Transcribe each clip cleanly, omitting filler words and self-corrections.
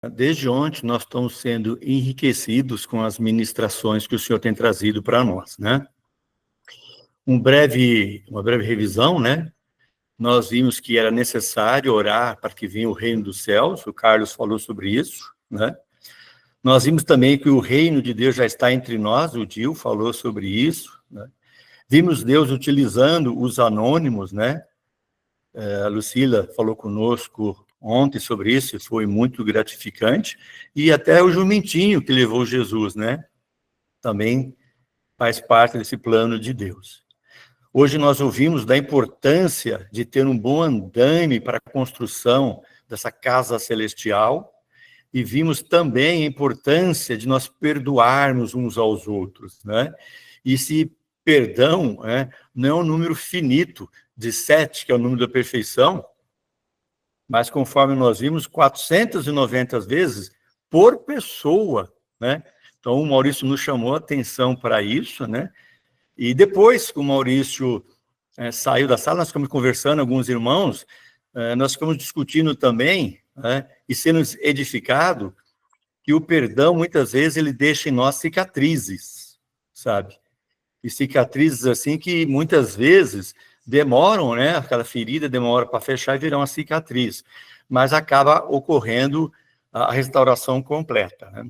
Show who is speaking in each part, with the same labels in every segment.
Speaker 1: Desde ontem nós estamos sendo enriquecidos com as ministrações que o Senhor tem trazido para nós, né? Uma breve revisão, né? Nós vimos que era necessário orar para que venha o reino dos céus, o Carlos falou sobre isso, né? Nós vimos também que o reino de Deus já está entre nós, o Dil falou sobre isso, né? Vimos Deus utilizando os anônimos, né? A Lucila falou conosco ontem sobre isso, e foi muito gratificante, e até o jumentinho que levou Jesus, né? Também faz parte desse plano de Deus. Hoje nós ouvimos da importância de ter um bom andaime para a construção dessa casa celestial, e vimos também a importância de nós perdoarmos uns aos outros, né? E se perdão, né, não é um número finito de 7, que é o número da perfeição, mas conforme nós vimos, 490 vezes por pessoa, né? Então, o Maurício nos chamou a atenção para isso, né? E depois que o Maurício saiu da sala, nós ficamos conversando, alguns irmãos, nós ficamos discutindo também, né, e sendo edificado, que o perdão, muitas vezes, ele deixa em nós cicatrizes, sabe? E cicatrizes assim que, muitas vezes, demoram, né? Aquela ferida demora para fechar e virar uma cicatriz, mas acaba ocorrendo a restauração completa, né?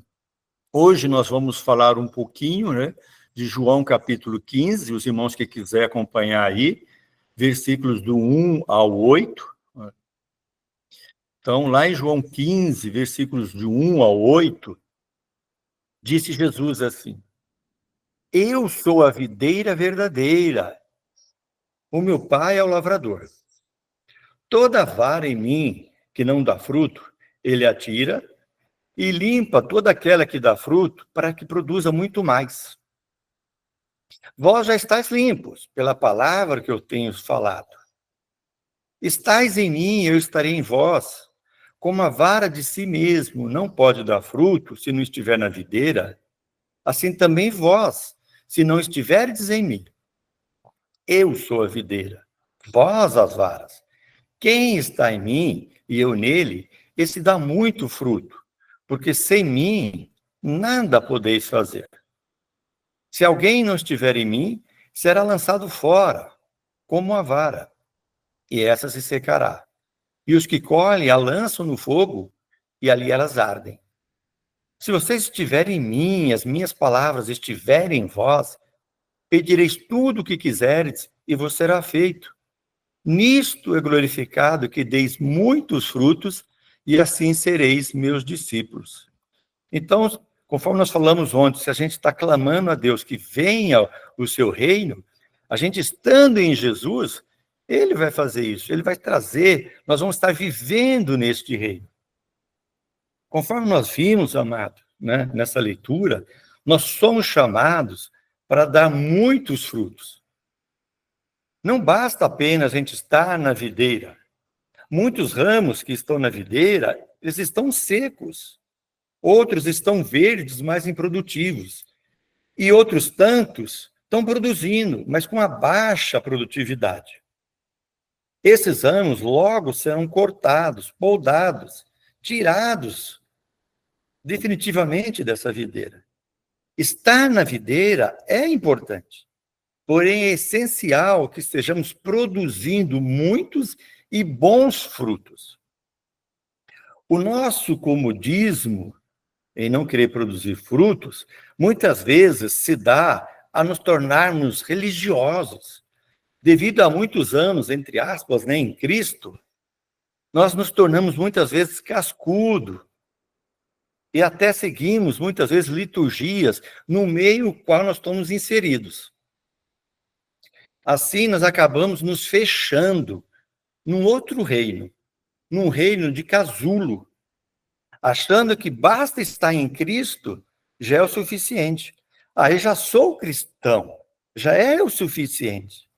Speaker 1: Hoje nós vamos falar um pouquinho, né, de João capítulo 15, os irmãos que quiserem acompanhar aí, versículos do 1 ao 8. Então, lá em João 15, versículos de 1 ao 8, disse Jesus assim: Eu sou a videira verdadeira, o meu pai é o lavrador. Toda vara em mim que não dá fruto, ele atira e limpa toda aquela que dá fruto para que produza muito mais. Vós já estáis limpos pela palavra que eu tenho falado. Estais em mim, eu estarei em vós. Como a vara de si mesmo não pode dar fruto se não estiver na videira, assim também vós, se não estiverdes em mim. Eu sou a videira, vós as varas. Quem está em mim e eu nele, esse dá muito fruto, porque sem mim nada podeis fazer. Se alguém não estiver em mim, será lançado fora, como a vara, e essa se secará. E os que colhem a lançam no fogo, e ali elas ardem. Se vocês estiverem em mim, as minhas palavras estiverem em vós, pedireis tudo o que quiserdes, e vos será feito. Nisto é glorificado que deis muitos frutos, e assim sereis meus discípulos. Então, conforme nós falamos ontem, se a gente está clamando a Deus que venha o seu reino, a gente estando em Jesus, ele vai fazer isso, ele vai trazer, nós vamos estar vivendo neste reino. Conforme nós vimos, amado, né, nessa leitura, nós somos chamados para dar muitos frutos. Não basta apenas a gente estar na videira. Muitos ramos que estão na videira, eles estão secos. Outros estão verdes, mas improdutivos. E outros tantos estão produzindo, mas com uma baixa produtividade. Esses ramos logo serão cortados, podados, tirados definitivamente dessa videira. Estar na videira é importante, porém é essencial que estejamos produzindo muitos e bons frutos. O nosso comodismo em não querer produzir frutos, muitas vezes se dá a nos tornarmos religiosos. Devido a muitos anos, entre aspas, né, em Cristo, nós nos tornamos muitas vezes cascudo e até seguimos muitas vezes liturgias no meio qual nós estamos inseridos. Assim, nós acabamos nos fechando num outro reino, num reino de casulo, achando que basta estar em Cristo, já é o suficiente. Eu já sou cristão, já é o suficiente.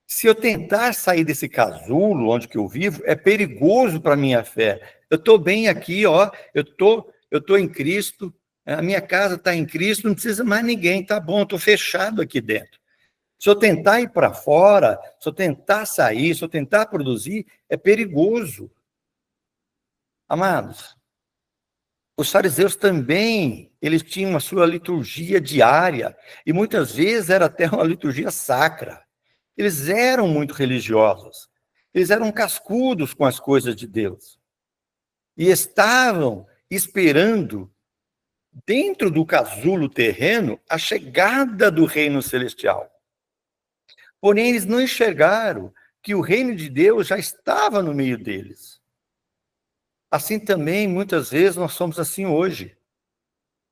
Speaker 1: Se eu tentar sair desse casulo onde que eu vivo, é perigoso para a minha fé. Eu estou bem aqui, ó, eu tô em Cristo, a minha casa está em Cristo, não precisa mais ninguém, tá bom, estou fechado aqui dentro. Se eu tentar ir para fora, se eu tentar sair, se eu tentar produzir, é perigoso. Amados, Os fariseus também, eles tinham a sua liturgia diária, e muitas vezes era até uma liturgia sacra. Eles eram muito religiosos, eles eram cascudos com as coisas de Deus, e estavam esperando, dentro do casulo terreno, a chegada do reino celestial. Porém, eles não enxergaram que o reino de Deus já estava no meio deles. Assim também, muitas vezes, nós somos assim hoje.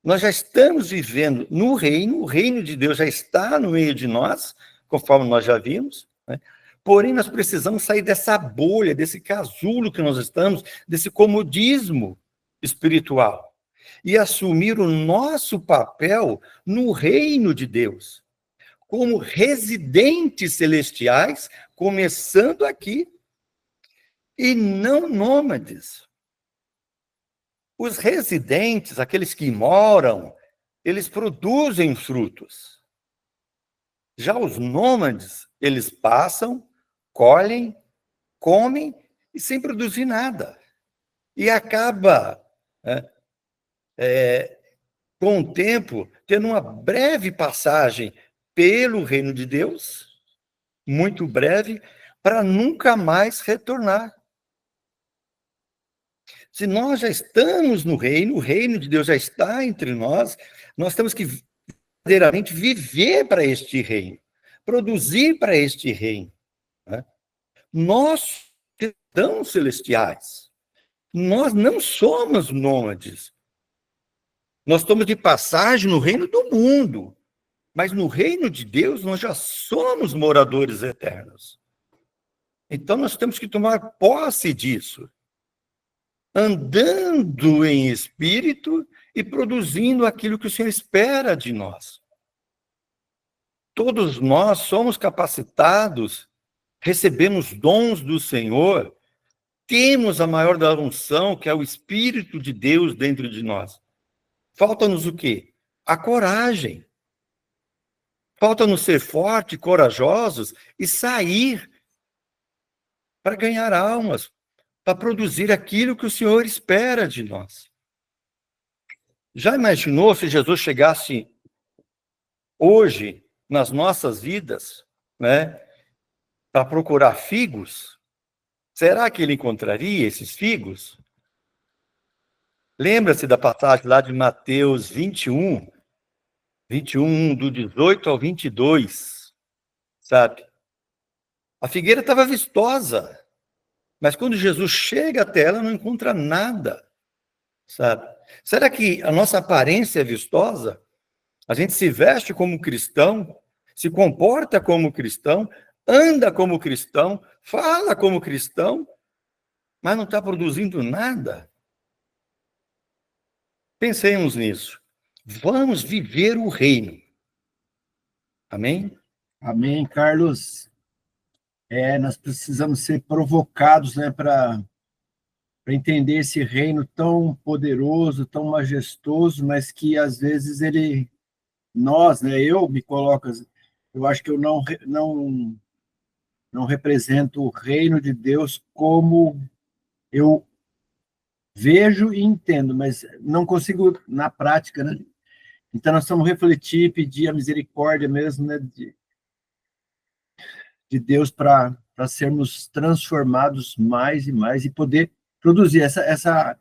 Speaker 1: Nós já estamos vivendo no reino, o reino de Deus já está no meio de nós, conforme nós já vimos, né? Porém, nós precisamos sair dessa bolha, desse casulo que nós estamos, desse comodismo espiritual, e assumir o nosso papel no reino de Deus, como residentes celestiais, começando aqui, e não nômades. Os residentes, aqueles que moram, eles produzem frutos. Já os nômades, eles passam, colhem, comem e sem produzir nada. E acaba, com o tempo, tendo uma breve passagem pelo reino de Deus, muito breve, para nunca mais retornar. Se nós já estamos no reino, o reino de Deus já está entre nós, nós temos que verdadeiramente viver para este reino, produzir para este reino, né? Nós somos celestiais, nós não somos nômades. Nós estamos de passagem no reino do mundo, mas no reino de Deus nós já somos moradores eternos. Então nós temos que tomar posse disso, andando em espírito e produzindo aquilo que o Senhor espera de nós. Todos nós somos capacitados, recebemos dons do Senhor, temos a maior da unção, que é o Espírito de Deus dentro de nós. Falta-nos o quê? A coragem. Falta-nos ser fortes, corajosos e sair para ganhar almas, para produzir aquilo que o Senhor espera de nós. Já imaginou se Jesus chegasse hoje nas nossas vidas, né, para procurar figos? Será que ele encontraria esses figos? Lembra-se da passagem lá de Mateus 21, do 18 ao 22, sabe? A figueira estava vistosa, mas quando Jesus chega até ela, não encontra nada, sabe? Será que a nossa aparência é vistosa? A gente se veste como cristão, se comporta como cristão, anda como cristão, fala como cristão, mas não está produzindo nada? Pensemos nisso. Vamos viver o reino. Amém?
Speaker 2: Amém, Carlos. Nós precisamos ser provocados, né, para entender esse reino tão poderoso, tão majestoso, mas que às vezes nós, né, eu me coloco, eu acho que eu não represento o reino de Deus como eu vejo e entendo, mas não consigo na prática, né? Então nós estamos refletir, pedir a misericórdia mesmo, né, de Deus para sermos transformados mais e mais e poder produzir essa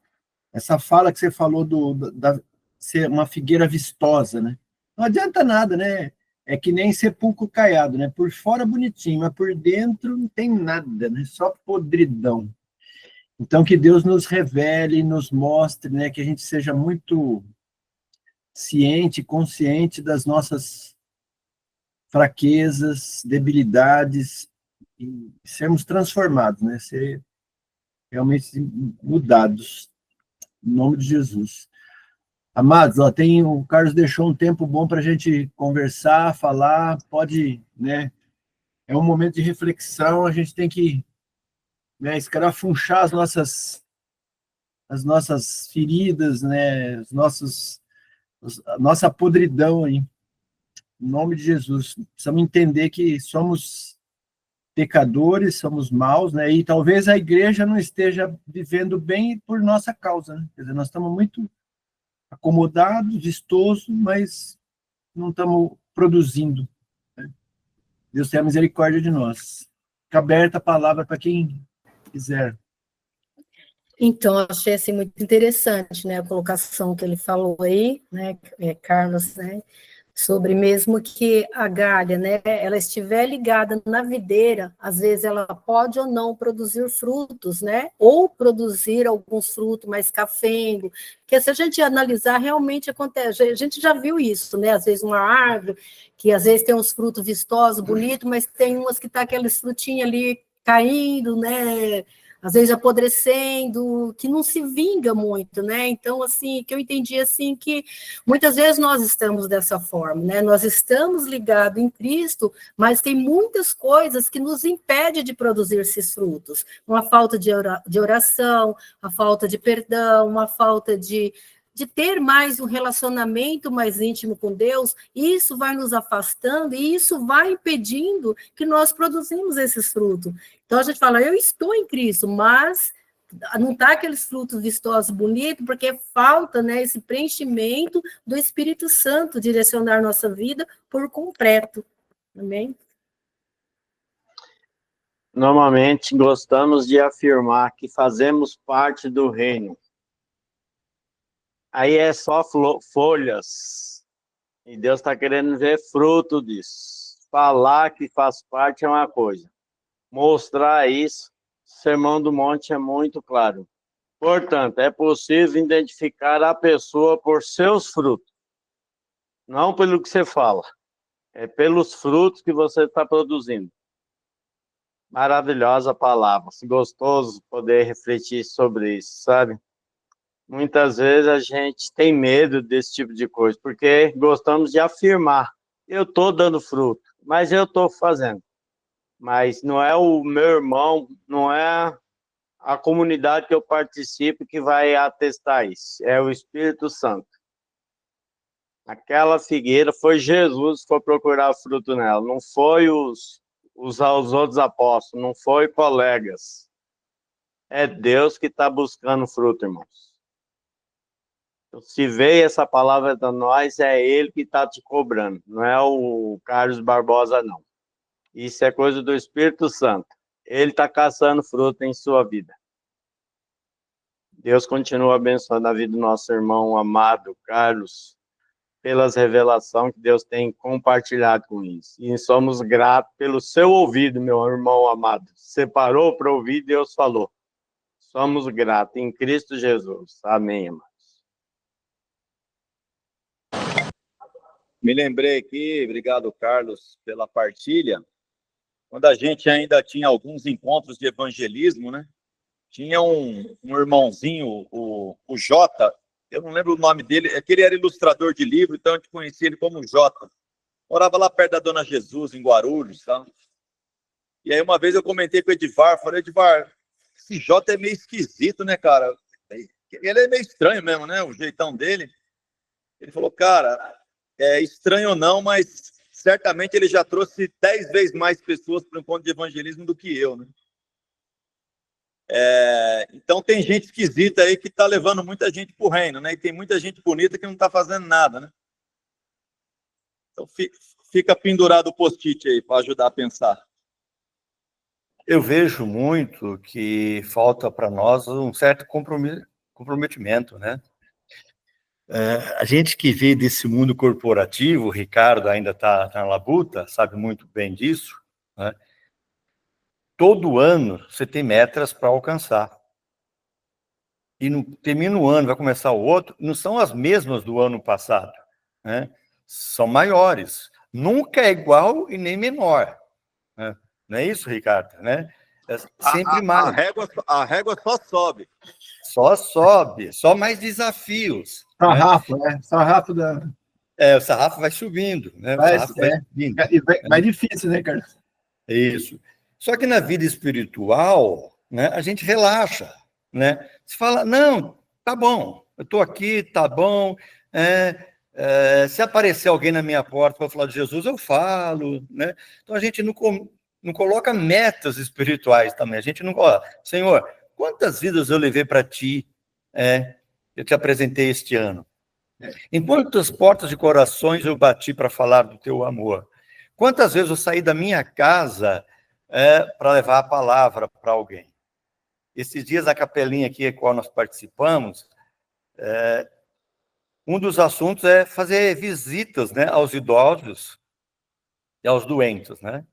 Speaker 2: fala que você falou da ser uma figueira vistosa, né? Não adianta nada, né? É que nem sepulcro caiado, né? Por fora bonitinho, mas por dentro não tem nada, né? Só podridão. Então que Deus nos revele, nos mostre, né? Que a gente seja muito ciente, consciente das nossas fraquezas, debilidades, e sermos transformados, né? Ser realmente mudados, em nome de Jesus. Amados, ó, o Carlos deixou um tempo bom para a gente conversar, falar, pode, né? É um momento de reflexão, a gente tem que, né, escarafunchar as nossas feridas, né? A nossa podridão aí. Em nome de Jesus. Precisamos entender que somos pecadores, somos maus, né? E talvez a igreja não esteja vivendo bem por nossa causa, né? Quer dizer, nós estamos muito acomodado, vistoso, mas não estamos produzindo. Né? Deus tenha misericórdia de nós. Fica aberta a palavra para quem quiser.
Speaker 3: Então, achei assim, muito interessante, né, a colocação que ele falou aí, né, Carlos, né, sobre mesmo que a galha, né, ela estiver ligada na videira, às vezes ela pode ou não produzir frutos, né, ou produzir alguns frutos mais cafengo, porque se a gente analisar, realmente acontece, a gente já viu isso, né, às vezes uma árvore, que às vezes tem uns frutos vistosos, bonitos, mas tem umas que tá aqueles frutinhos ali caindo, né, às vezes apodrecendo, que não se vinga muito, né? Então, assim, que eu entendi, assim, que muitas vezes nós estamos dessa forma, né? Nós estamos ligados em Cristo, mas tem muitas coisas que nos impedem de produzir esses frutos. Uma falta de oração, a falta de perdão, uma falta de ter mais um relacionamento mais íntimo com Deus, isso vai nos afastando e isso vai impedindo que nós produzimos esses frutos. Então, a gente fala, eu estou em Cristo, mas não está aqueles frutos vistosos, bonitos, porque falta, né, esse preenchimento do Espírito Santo direcionar nossa vida por completo. Amém?
Speaker 4: Normalmente, gostamos de afirmar que fazemos parte do reino. Aí é só folhas. E Deus está querendo ver fruto disso. Falar que faz parte é uma coisa. Mostrar isso, o Sermão do Monte é muito claro. Portanto, é possível identificar a pessoa por seus frutos. Não pelo que você fala. É pelos frutos que você está produzindo. Maravilhosa palavra. Gostoso poder refletir sobre isso, sabe? Muitas vezes a gente tem medo desse tipo de coisa, porque gostamos de afirmar. Eu estou dando fruto, mas eu estou fazendo. Mas não é o meu irmão, não é a comunidade que eu participo que vai atestar isso. É o Espírito Santo. Aquela figueira foi Jesus que foi procurar fruto nela, não foi os outros apóstolos, não foi colegas. É Deus que está buscando fruto, irmãos. Então, se veio essa palavra para nós, é Ele que está te cobrando, não é o Carlos Barbosa, não. Isso é coisa do Espírito Santo. Ele está caçando fruto em sua vida. Deus continua abençoando a vida do nosso irmão amado, Carlos, pelas revelações que Deus tem compartilhado com isso. E somos gratos pelo seu ouvido, meu irmão amado. Você parou para ouvir, Deus falou. Somos gratos em Cristo Jesus. Amém, amados.
Speaker 5: Me lembrei aqui, obrigado, Carlos, pela partilha. Quando a gente ainda tinha alguns encontros de evangelismo, né? Tinha um irmãozinho, o Jota, eu não lembro o nome dele, é que ele era ilustrador de livro, então a gente conhecia ele como Jota. Morava lá perto da Dona Jesus, em Guarulhos, tá? E aí uma vez eu comentei com o Edivar, falei, Edivar, esse Jota é meio esquisito, né, cara? Ele é meio estranho mesmo, né, o jeitão dele. Ele falou, cara, é estranho ou não, mas certamente ele já trouxe 10 vezes mais pessoas para o encontro de evangelismo do que eu, né? Então tem gente esquisita aí que está levando muita gente para o reino, né? E tem muita gente bonita que não está fazendo nada, né? Então fica pendurado o post-it aí para ajudar a pensar.
Speaker 1: Eu vejo muito que falta para nós um certo comprometimento, né? A gente que veio desse mundo corporativo, o Ricardo ainda está na labuta, sabe muito bem disso, né? Todo ano você tem metas para alcançar. E não termina o ano, vai começar o outro, não são as mesmas do ano passado, né? São maiores. Nunca é igual e nem menor, né? Não é isso, Ricardo? Né? É sempre mais.
Speaker 5: A régua só sobe.
Speaker 1: Só sobe, só mais desafios.
Speaker 2: Sarrafo, né? Sarrafo da...
Speaker 1: O sarrafo vai subindo, né? O sarrafo vai subindo.
Speaker 2: Mais difícil, né, Carlos?
Speaker 1: Isso. Só que na vida espiritual, né, a gente relaxa, né? Se fala, não, tá bom, eu estou aqui, tá bom. Se aparecer alguém na minha porta para falar de Jesus, eu falo, né? Então a gente não coloca metas espirituais também. A gente não coloca, Senhor, quantas vidas eu levei para ti? Eu te apresentei este ano. Em quantas portas de corações eu bati para falar do teu amor? Quantas vezes eu saí da minha casa para levar a palavra para alguém? Esses dias, a capelinha aqui, a qual nós participamos, um dos assuntos é fazer visitas, né, aos idosos e aos doentes, né?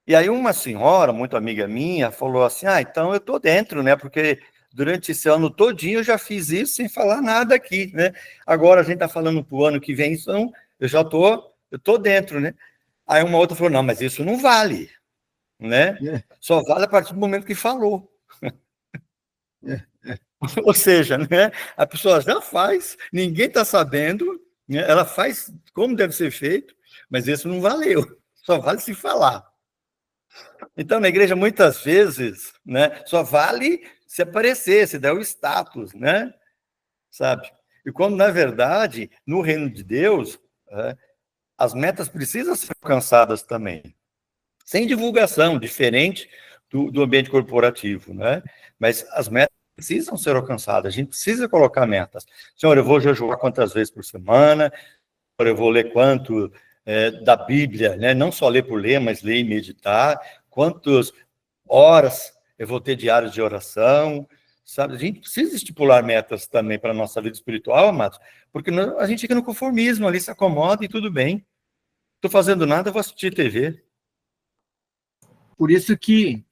Speaker 1: E aí uma senhora, muito amiga minha, falou assim, então eu estou dentro, né? Porque durante esse ano todinho eu já fiz isso sem falar nada aqui, né? Agora a gente está falando para o ano que vem, então eu já estou dentro, né? Aí uma outra falou, não, mas isso não vale, né? Só vale a partir do momento que falou. Ou seja, né? A pessoa já faz, ninguém está sabendo, né? Ela faz como deve ser feito, mas isso não valeu, só vale se falar. Então, na igreja, muitas vezes, né, só vale se aparecer, se der o status, né? Sabe? E quando, na verdade, no reino de Deus, as metas precisam ser alcançadas também, sem divulgação, diferente do ambiente corporativo, né? Mas as metas precisam ser alcançadas, a gente precisa colocar metas. Senhor, eu vou jejuar quantas vezes por semana? Eu vou ler quanto da Bíblia, né? Não só ler por ler, mas ler e meditar. Quantas horas eu vou ter diários de oração, sabe? A gente precisa estipular metas também para a nossa vida espiritual, amados, porque a gente fica no conformismo, ali se acomoda e tudo bem. Estou fazendo nada, vou assistir TV.
Speaker 2: Por isso que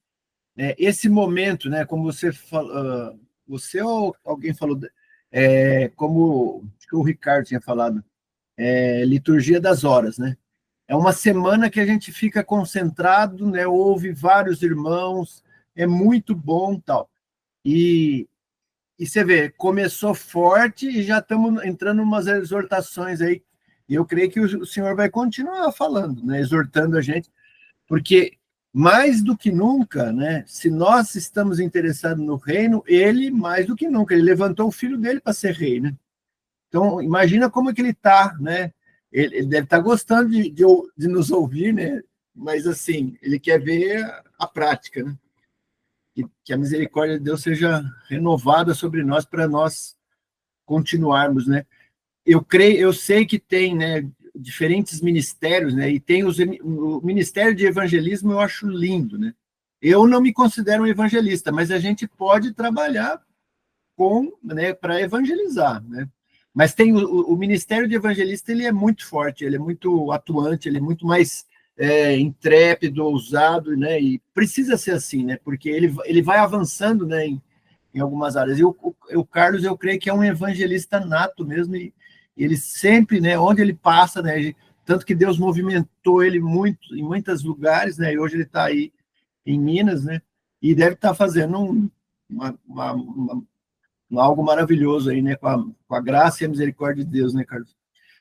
Speaker 2: esse momento, né, como você falou, você ou alguém falou, como acho que o Ricardo tinha falado, liturgia das horas, né? É uma semana que a gente fica concentrado, né? Ouve vários irmãos, é muito bom, tal. E você vê, começou forte e já estamos entrando em umas exortações aí. E eu creio que o senhor vai continuar falando, né? Exortando a gente, porque mais do que nunca, né? Se nós estamos interessados no reino, ele mais do que nunca, ele levantou o filho dele para ser rei, né? Então, imagina como é que ele está, né? Ele deve estar gostando de nos ouvir, né? Mas, assim, ele quer ver a prática, né? Que a misericórdia de Deus seja renovada sobre nós para nós continuarmos, né? Eu sei que tem, né, diferentes ministérios, né? E tem o Ministério de Evangelismo, eu acho lindo, né? Eu não me considero um evangelista, mas a gente pode trabalhar né, para evangelizar, né? Mas tem o Ministério de Evangelista, ele é muito forte, ele é muito atuante, ele é muito mais intrépido, ousado, né? E precisa ser assim, né? Porque ele vai avançando, né, em algumas áreas. E o Carlos, eu creio que é um evangelista nato mesmo, e ele sempre, né, onde ele passa, né? Tanto que Deus movimentou ele muito em muitos lugares, né? E hoje ele está aí em Minas, né? E deve estar fazendo algo maravilhoso aí, né? Com a graça e a misericórdia de Deus, né, Carlos?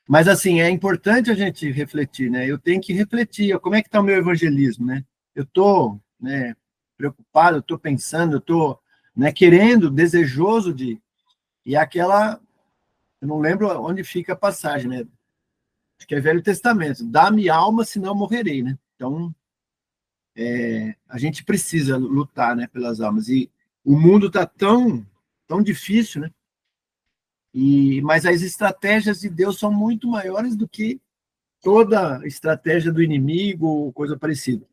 Speaker 2: Mas, assim, é importante a gente refletir, né? Eu tenho que refletir, como é que está o meu evangelismo, né? Eu estou, né, preocupado, eu estou pensando, eu estou, né, querendo, desejoso de... E aquela... Eu não lembro onde fica a passagem, né? Acho que é Velho Testamento. Dá-me alma, senão morrerei, né? Então, a gente precisa lutar, né, pelas almas. E o mundo está tão difícil, né? Mas as estratégias de Deus são muito maiores do que toda estratégia do inimigo ou coisa parecida.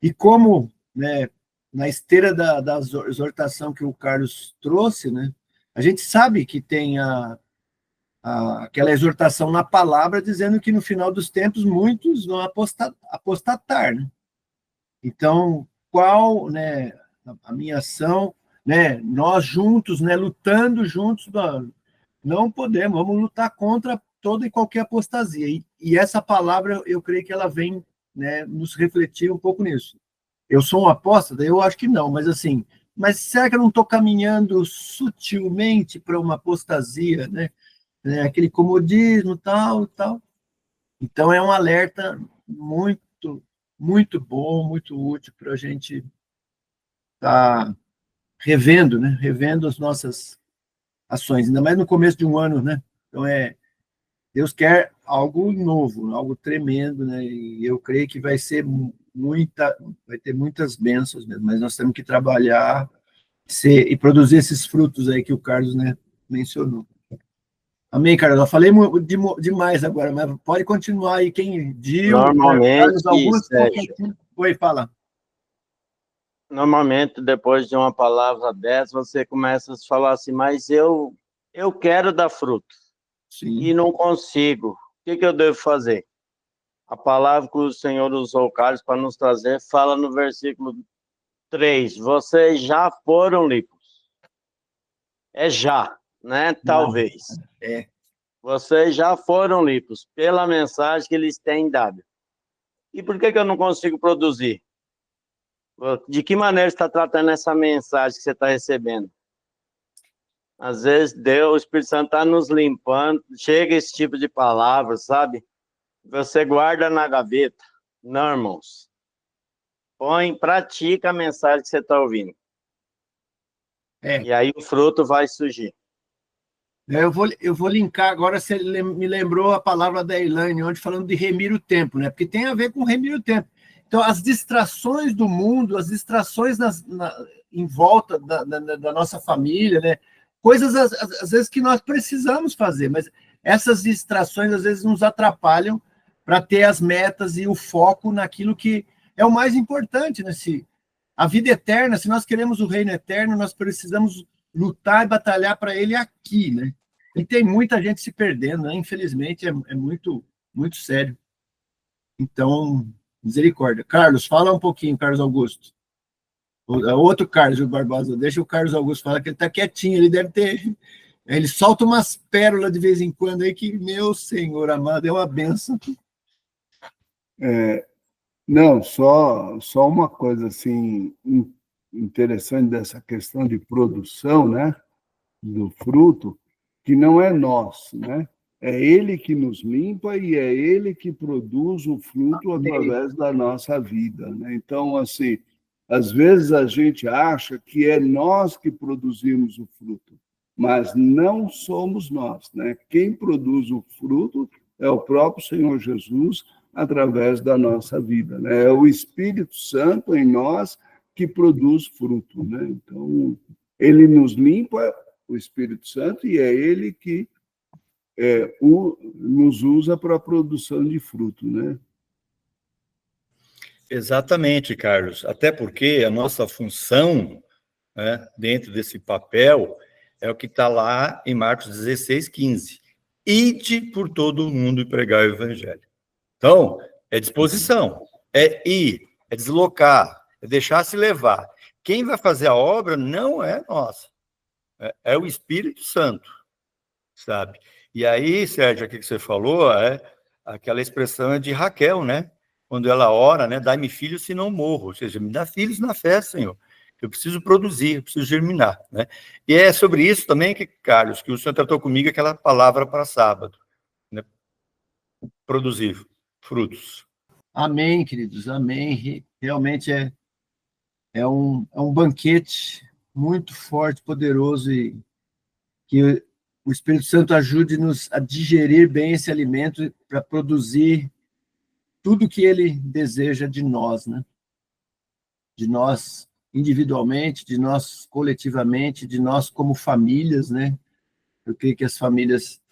Speaker 2: E como, né, na esteira da exortação que o Carlos trouxe, né, a gente sabe que tem aquela exortação na palavra dizendo que no final dos tempos muitos vão apostatar, né? Então, qual, né, a minha ação, né, nós juntos, né, lutando juntos, não podemos, vamos lutar contra toda e qualquer apostasia. E essa palavra, eu creio que ela vem, né, nos refletir um pouco nisso. Eu sou um apóstata? Eu acho que não, mas assim, será que eu não estou caminhando sutilmente para uma apostasia, né? Aquele comodismo, tal. Então, é um alerta muito, muito bom, muito útil para a gente estar revendo, né? Revendo as nossas ações, ainda mais no começo de um ano, né? Então, Deus quer algo novo, algo tremendo, né? E eu creio que vai ter muitas bênçãos mesmo, mas nós temos que trabalhar e produzir esses frutos aí que o Carlos, né, mencionou. Amém, Carlos. Eu falei demais agora, mas pode continuar aí. Quem Dil,
Speaker 4: Normalmente,
Speaker 2: Carlos Augusto,
Speaker 4: Sérgio,
Speaker 2: Oi, fala.
Speaker 4: normalmente, depois de uma palavra dessa, você começa a falar assim, mas eu quero dar fruto e
Speaker 2: Sim.
Speaker 4: não consigo. O que eu devo fazer? A palavra que o Senhor usou, Carlos, para nos trazer, fala no versículo 3, vocês já foram limpos. É já, né? Talvez.
Speaker 2: É.
Speaker 4: Vocês já foram limpos pela mensagem que eles têm dado. E por que eu não consigo produzir? De que maneira está tratando essa mensagem que você está recebendo? Às vezes Deus, o Espírito Santo está nos limpando, chega esse tipo de palavra, sabe? Você guarda na gaveta. Não, irmãos. Pratica a mensagem que você está ouvindo.
Speaker 2: É.
Speaker 4: E aí o fruto vai surgir.
Speaker 2: Eu vou linkar agora, você me lembrou a palavra da Elaine, onde falando de remir o tempo, né? Porque tem a ver com remir o tempo. Então, as distrações do mundo, as distrações em volta da nossa família, né? Coisas, às vezes, que nós precisamos fazer, mas essas distrações, às vezes, nos atrapalham para ter as metas e o foco naquilo que é o mais importante, né? A vida eterna, se nós queremos o reino eterno, nós precisamos lutar e batalhar para ele aqui, né? E tem muita gente se perdendo, né? Infelizmente, é muito, muito sério. Então, misericórdia. Carlos, fala um pouquinho, Carlos Augusto. Outro Carlos, o Barbosa. Deixa o Carlos Augusto falar, que ele está quietinho, ele deve ter... Ele solta umas pérolas de vez em quando aí que, meu Senhor amado, é uma benção.
Speaker 6: Não, só uma coisa assim interessante dessa questão de produção, né, do fruto, que não é nosso, né? É ele que nos limpa e é ele que produz o fruto através da nossa vida, né? Então, assim, às vezes a gente acha que é nós que produzimos o fruto, mas não somos nós, né? Quem produz o fruto é o próprio Senhor Jesus através da nossa vida, né? É o Espírito Santo em nós que produz fruto, né? Então, ele nos limpa, o Espírito Santo, e é ele que nos usa para a produção de fruto, né?
Speaker 1: Exatamente, Carlos. Até porque a nossa função, né, dentro desse papel é o que está lá em Marcos 16:15. Ide por todo o mundo e pregar o evangelho. Então, é disposição, é ir, é deslocar, é deixar-se levar. Quem vai fazer a obra não é nós, é o Espírito Santo, sabe? E aí, Sérgio, aqui que você falou, aquela expressão é de Raquel, né? Quando ela ora, né? Dai-me filhos se não morro, ou seja, me dá filhos na fé, Senhor. Eu preciso produzir, eu preciso germinar, né? E é sobre isso também que, Carlos, que o Senhor tratou comigo aquela palavra para sábado, né? Produzir frutos.
Speaker 2: Amém, queridos, amém. Realmente é um banquete muito forte, poderoso, e que o Espírito Santo ajude-nos a digerir bem esse alimento para produzir tudo que ele deseja de nós, né? De nós individualmente, de nós coletivamente, de nós como famílias, né? Eu creio que as famílias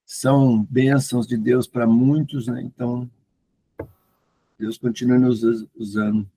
Speaker 2: são bênçãos de Deus para muitos, né? Então, Deus continue nos usando.